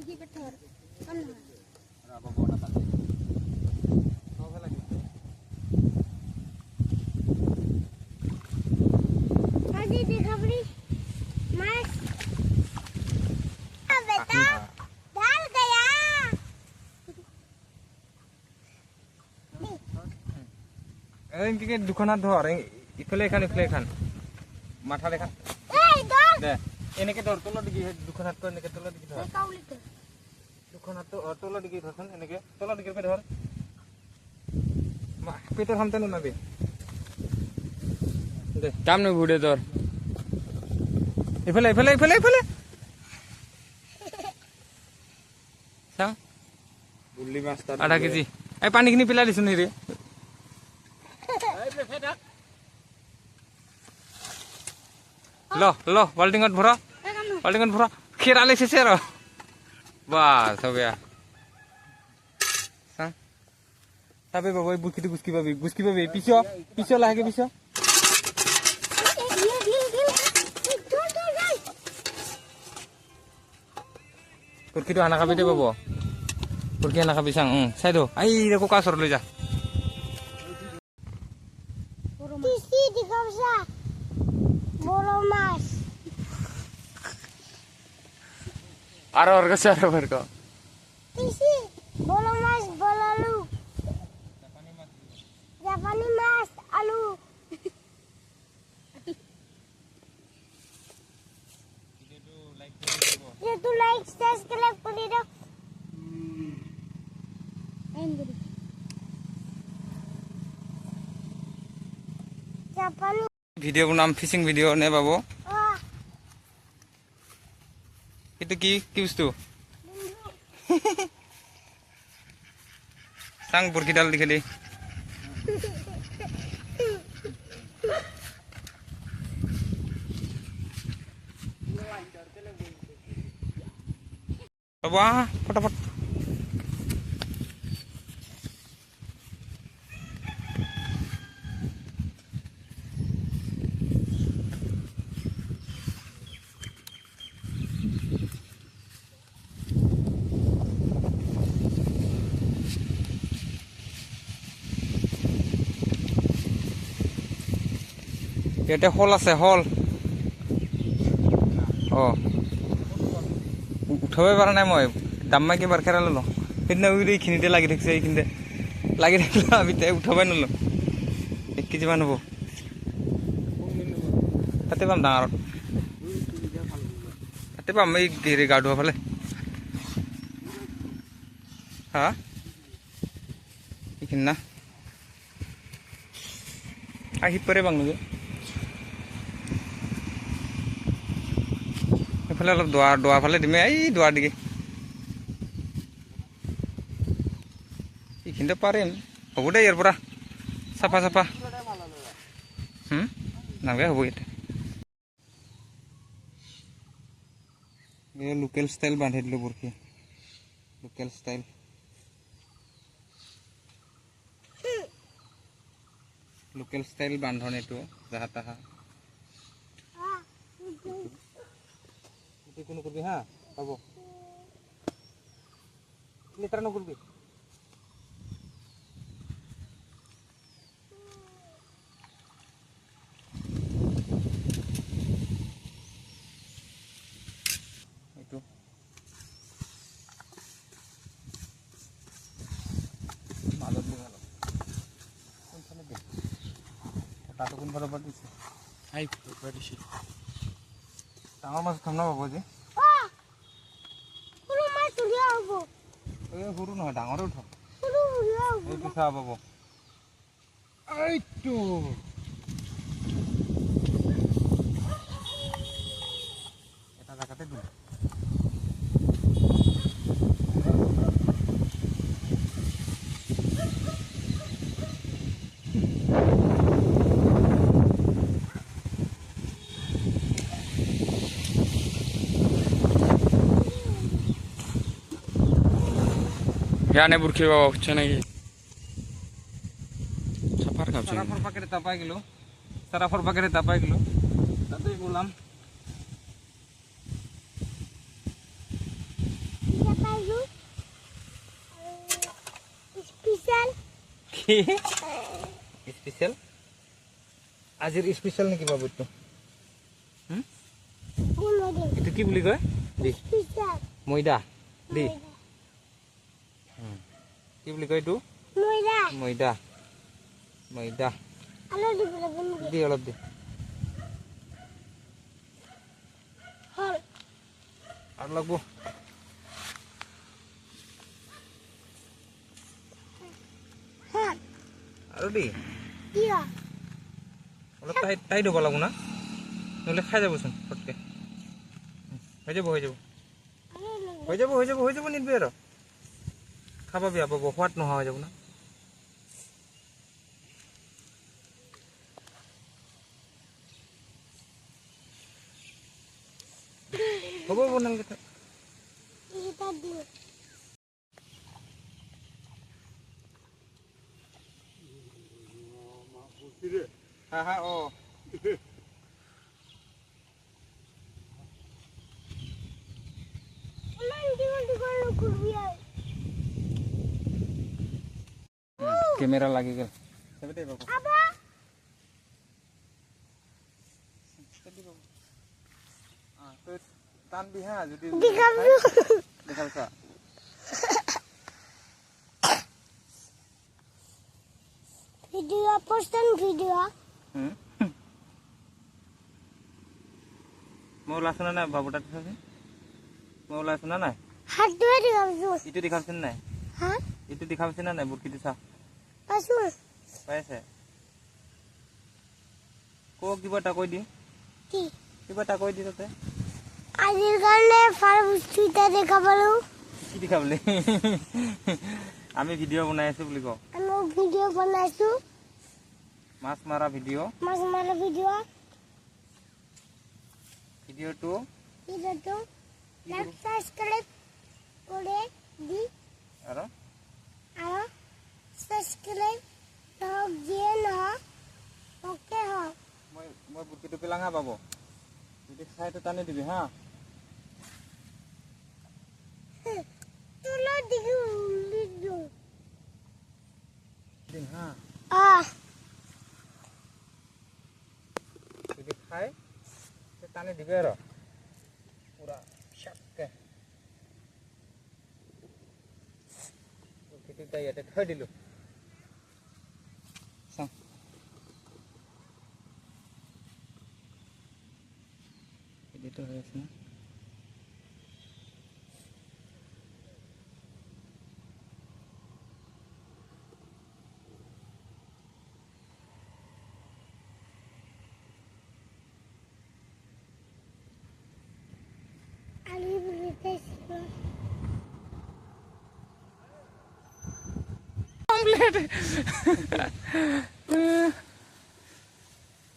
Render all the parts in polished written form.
Pergi betul. Kan. Apa bawa apa? Apa lagi? Lagi di kabri. Mas. Beta. Dal gaya. इनके दुकाना धर इफले खान माथा देखा Eh, dal. दे इनके धर तोलो दिगी दुकाना को इनके तोलो दिगी धर Kau lihat. दुकाना तो तोलो दिगी धर सन इनके तोलो दिगी पे धर पेटर हम तनु ना बे दे काम नहीं घुड़े तोर इफले इफले इफले इफले सा बुल्ली मास्टर 8 केजी ए पानी किनी पिला दिसुन रे लो लो बाल्टिंगत भरा बाल्टिंगत भरा खेराले से रो बस हो गया सा तबे बाबू गुस्की बाबी पीछे पीछे लागे पीछे Kurki tu anak kabe deh babo. Kurki anak kabe sang, saya tu. Ayo aku kasur dulu ja. Tisi di kausa. Bolo mas. Aror ke sana berko. Tisi. Bolo mas bolalu. Japani mas alu. Dia tu like subscribe kuri dah. Japani. Video naam fishing video ne babo. Wah. Itu ki bstu? Sang burki dal dikhe deh. Wah, fatafat. Itu hol ase hol. Oh. উঠাবই পৰা নাই মই দাম্মা কি বাৰ খেৰা ললো সেইদিনা উৰি এইখিনিতে লাগি থাকিছে এইখিনিতে লাগি থাকিলে আমি তাই উঠাবই নলো 1 কেজি মান হ'ব তাতে পাম ডাঙৰত তাতে পাম এই গেৰে গা ধোৱা ফালে হা এইখিনি না আহি পৰে বাং নগে এফালে অলপ দোৱা ফালে দিমে এই দোৱাৰ দিকে এইখিনিতে পাৰিম হ'ব দে ইয়াৰ পৰা চাফা নালাগে হ'ব ইয়াতে লোকেল ষ্টাইল বান্ধি দিলোঁ বৰশী লোকেল ষ্টাইল বান্ধনীটো যাহা তাহা কোনো করবি হ্যাঁ পাবো লিটার না করবি একটু ভালো ভালো কোনখানে দে ওটা তো কোন ভালো পাঠিয়েছে আই পাঠিয়েছি ডাঙৰ মাছ খাম না বাবু যে Suru mas suria abo. এই সৰু নহয় ডাঙৰে উঠাম Suru suria abo. এইটো চা বাবু এইটো এটা জায়গাতে দিম याने बुरखी बाबा হচ্ছে নাকি সাফার খাচ্ছে সারাফর পাকেটে তাপাই গেল তাতেই বললাম কি স্পেশাল আজিৰ স্পেশাল নেকি বাবুটো এইটো কি বুলি কয় দি ময়দা দি কি বুলি কয় এইটো ময়দা ময়দা দি অলপ দি আৰু লাগব আৰু দি অলপ টাইট হ'ব লাগব না নহ'লে খাই যাবচোন ফটকে হৈ যাব নিদিবি আৰু খাবা বেয়া পাব সোৱাদ নোহোৱা হৈ যাব না হ'ব নালাগে থাক হা অ কেমেৰা লাগি গেল টানবি হা যদি দেখাবছা ভিডিও পোস্টন ভিডিও মই ওলাইছো না নাই বাবু তাত মই ওলাইছো না নাই হাত ধুই দিছো ইটো দেখাবছেন নাই হা ইটো দেখাবছেন না নাই বুটকিটো চা পাইছো পাইছে কিবা এটা কৈ দি কি কিবা এটা কৈ দি তাতে আজিৰ কাৰণে ফাৰ্ম সুইটা দেখাবলো কি দেখাবলে আমি ভিডিঅ' বনাই আছো বুলি কওঁ আমি ভিডিও বনাইছো মাছ মাৰা ভিডিঅ' মাছ মাৰা ভিডিঅ'টো লাইক সাবস্ক্ৰাইব কৰে দি আৰু সাবস্ক্রাইব হোক দিয়ে না ওকে হোক মই বুটকিটো পেলাঙা পাব যদি খাইটো টানি দিবি হা তুলো দিগু দিম হা যদি খাই টানি দিবি আৰু পুৰা চাককে বুটকিটো ইয়াতে থৈ দিলোঁ চাওঁ এডিটো হৈ আছে না আমি বলতেছি কমপ্লিট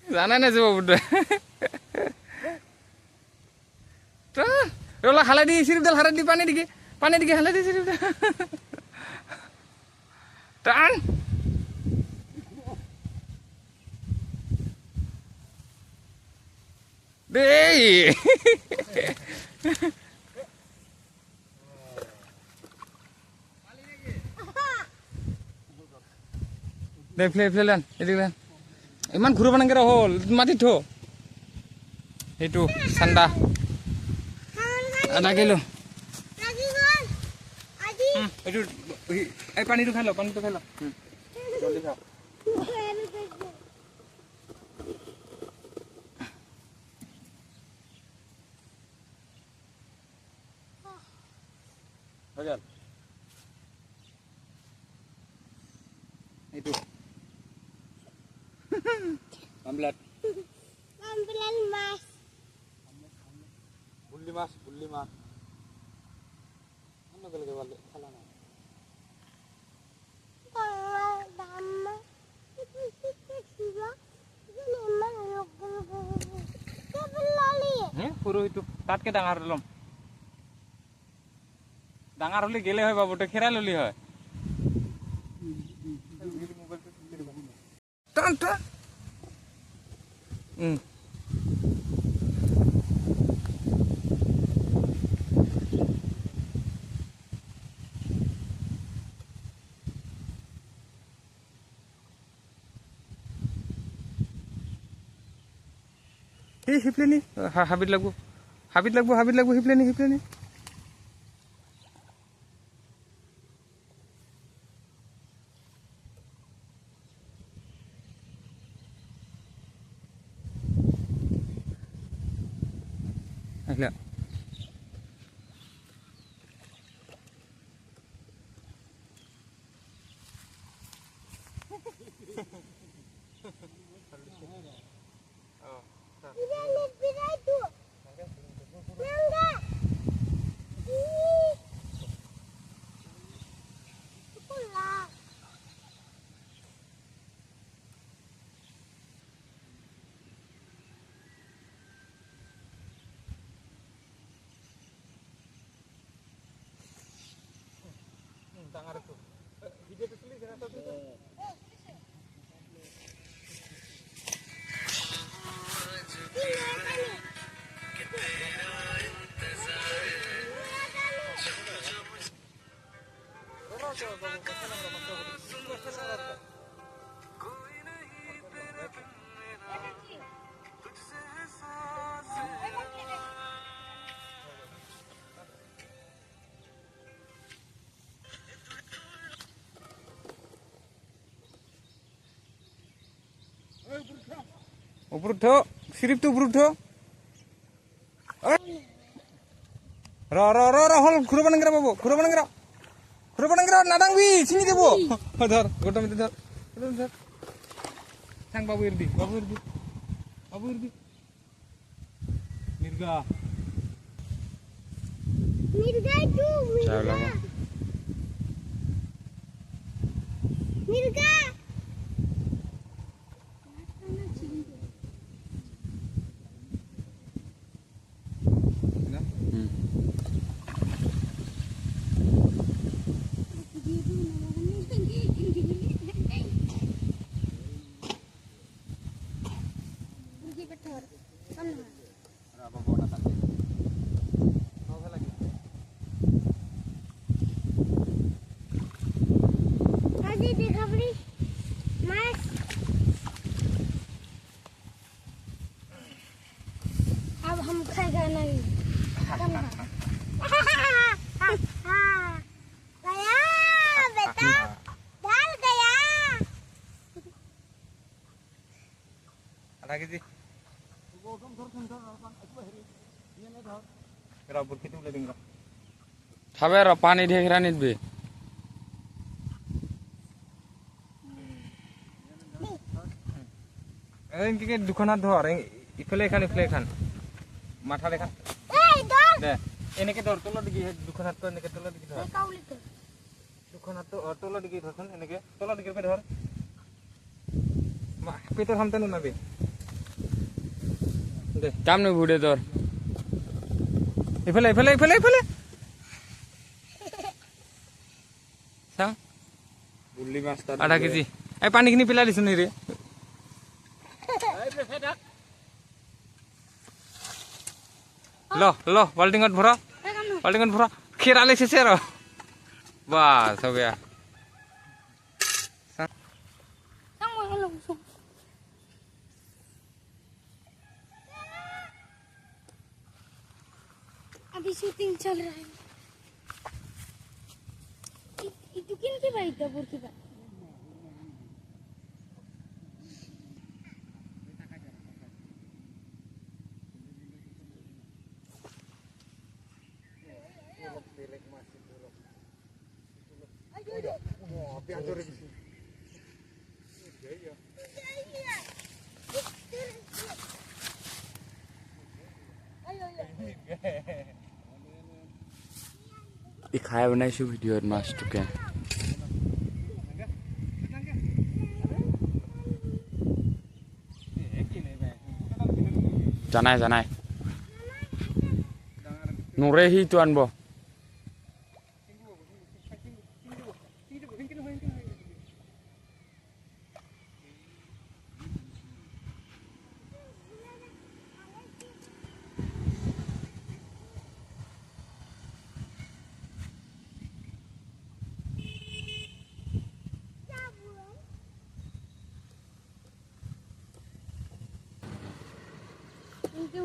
জানা নাই যাব বুদ্ধ রোলা হালাই দি সিরিপডাল হালাই দি পানি দিকে হালাই দি সিরিপডাল টান দেই দে ফ্লেন এদিকে ইমান ঘূৰিব নালাগে হ'ল মাটিত থ সেইটো ঠাণ্ডা আধা কিলো এইটো এই পানীটো খাই ল জলদি খাওঁ হৈ গ'ল এইটো আমলাট মাছ বুল্লি মাছ অন্যগুলোকে বলে খেলা না সৰু এইটো তাতকে ডাঙৰ ল'ম ডাঙৰ হ'লে গেলে হয় বাবুটো খেৰাই ল'লি হয় টান এই হিপলেনি হাবিত লাগবো হিপলেনি আহিলা Ini pira itu. Nangga. Ih. Pulang. Tangan itu. Video tu tulis kenapa tu? উপর উঠো সিরিপ তো উপর উঠো হল ঘুরো বানাঙ্গরা বাবু ঘুরো বানাঙ্গরা নাদাংবি চিনি দেবো ধর গোটা মধ্যে ধর থাং বাবু ইরবি মির্গা Mirga itu. Mirga. Pergi betul. Mana? Tadi recovery. Mas. अब हम खाएगा नहीं गया बेटा डाल गया আধা কেজি এরা বুরকি তুলে দিন খাবে আর পানি ঢেকরা নিবে ইনকে দুখানা ধর ইফলে খান মাথা দেখা এই দর দে এনেকে ধর তোলো দিকে দুখানা তো এনেকে তোলো দিকে ধর কাউলি তো দুখানা তো তোলো দিকে ধরছন এনেকে তোলো দিকে ধর মা পেটর হামতে নাবে দে কামনে ঘুরে ধর ইফলে সা বুল্লি মাছটা আধা কেজি এই পানি কিনি পিলা দিছ নি রে लो बाल्टिंगत भरा खेरा ले से रो बस हो गया अभी शूटिंग चल रहा है itu kin ke baik dapur kita खाया बनाइछु भिडियो मासटुके जानाय नरे हि तो आनबो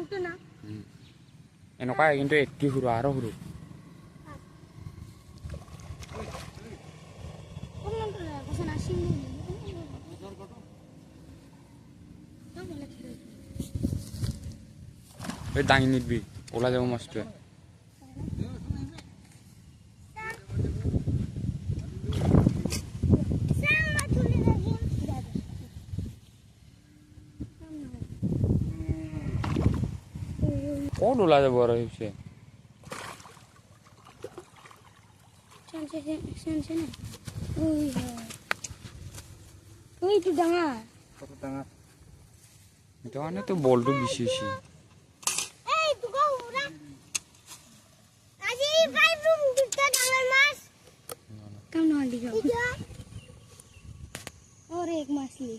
উঠে না এনেকুৱা কিন্তু এটি সৰু আৰু সৰু কোন আসি এই দাঙি নিবি ওলাই যাব মাছটোৱে ক'ত ওলাই যাব আৰু হৈছে ওইটো ডাঙৰ কত ডাঙৰ সেইটো কাৰণেতো বলটো বেছি হৈছে এই তুকা উৰা আজি ফাইভ ৰুম দুটা ডাঙৰ মাছ কাম নহয় দিগা और एक मछली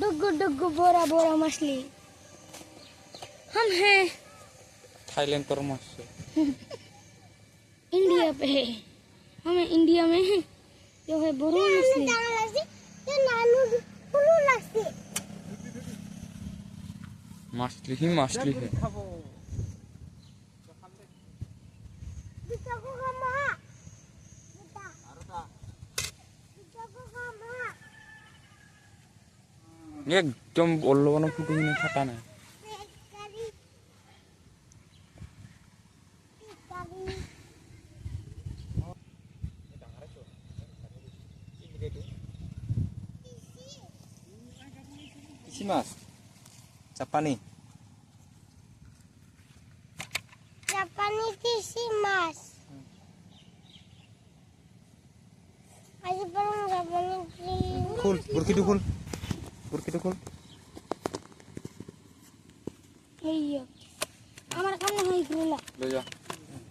डुगु डुगु बोरा बोरा मछली हम हैं থাইলেণ্ডৰ মাছ इंडिया पे है हमें इंडिया में है जो है बोरा मछली ये नानू फुलू लगती মাছলি সি মাছলি হে খাব दुटा को खामा दुटा दुटा को खामा একদম অলপমানো ফুটুখিনি থকা নাই करी करी কিছি মাছ জাপানী जापानी किसी मास आज पर जापानी की খুল বুরকিটো খুল এইও আমার কাম না হই গেল লৈ যা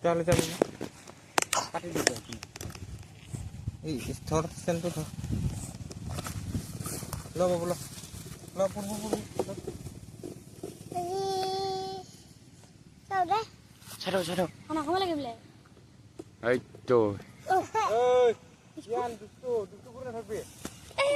তাহলে যাবি না কাটি দিতে এই স্থর সেন্টো ধর লো বাবু লো লো পুর সাউদে ছাড়ো ছাড়ো খানা খাওয়া লাগে বলে এই তো এই ইয়ান দুটো করে থাকবে এই